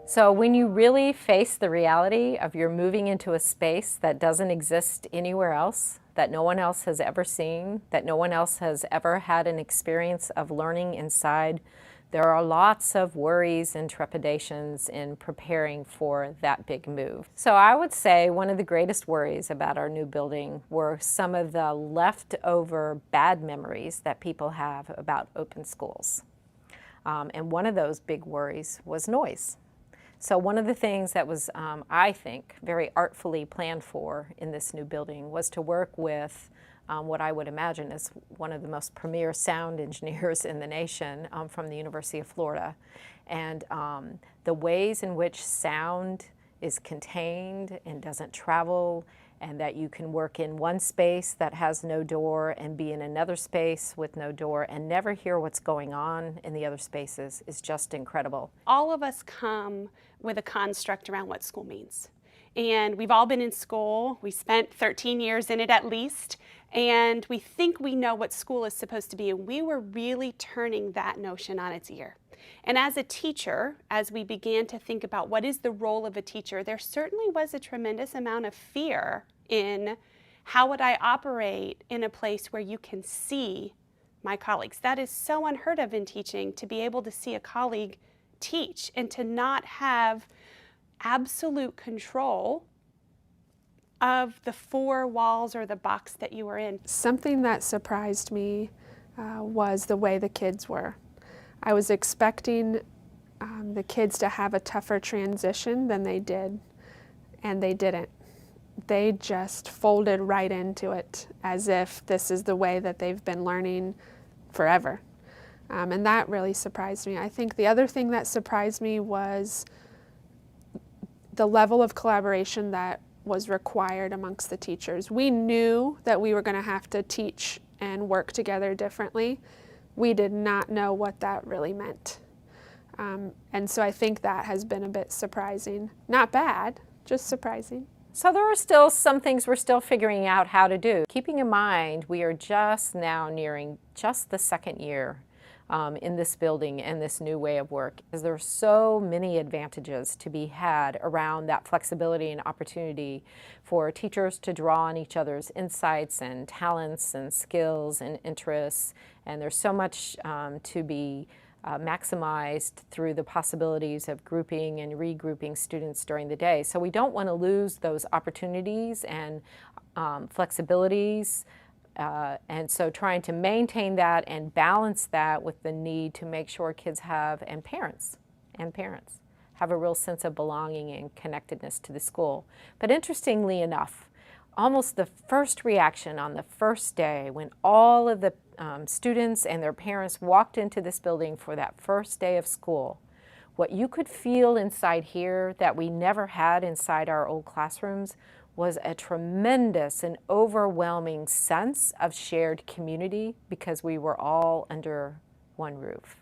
So when you really face the reality of you're moving into a space that doesn't exist anywhere else, that no one else has ever seen, that no one else has ever had an experience of learning inside, there are lots of worries and trepidations in preparing for that big move. So I would say one of the greatest worries about our new building were some of the leftover bad memories that people have about open schools. And one of those big worries was noise. So one of the things that was, I think, very artfully planned for in this new building was to work with what I would imagine is one of the most premier sound engineers in the nation from the University of Florida. And the ways in which sound is contained and doesn't travel, and that you can work in one space that has no door and be in another space with no door and never hear what's going on in the other spaces is just incredible. All of us come with a construct around what school means. And we've all been in school. We spent 13 years in it at least, and we think we know what school is supposed to be, and we were really turning that notion on its ear. And as a teacher, as we began to think about what is the role of a teacher, there certainly was a tremendous amount of fear in how would I operate in a place where you can see my colleagues. That is so unheard of in teaching, to be able to see a colleague teach and to not have absolute control of the four walls or the box that you were in. Something that surprised me was the way the kids were. I was expecting the kids to have a tougher transition than they did, and they didn't. They just folded right into it as if this is the way that they've been learning forever. And that really surprised me. I think the other thing that surprised me was the level of collaboration that was required amongst the teachers. We knew that we were going to have to teach and work together differently. We did not know what that really meant. And so I think that has been a bit surprising. Not bad, just surprising. So there are still some things we're still figuring out how to do. Keeping in mind, we are just now nearing just the second year in this building and this new way of work. Because there are so many advantages to be had around that flexibility and opportunity for teachers to draw on each other's insights and talents and skills and interests. And there's so much to be maximized through the possibilities of grouping and regrouping students during the day. So we don't want to lose those opportunities and flexibilities. And so trying to maintain that and balance that with the need to make sure kids have, and parents have a real sense of belonging and connectedness to the school. But interestingly enough, almost the first reaction on the first day when all of the students and their parents walked into this building for that first day of school, what you could feel inside here that we never had inside our old classrooms was a tremendous and overwhelming sense of shared community because we were all under one roof.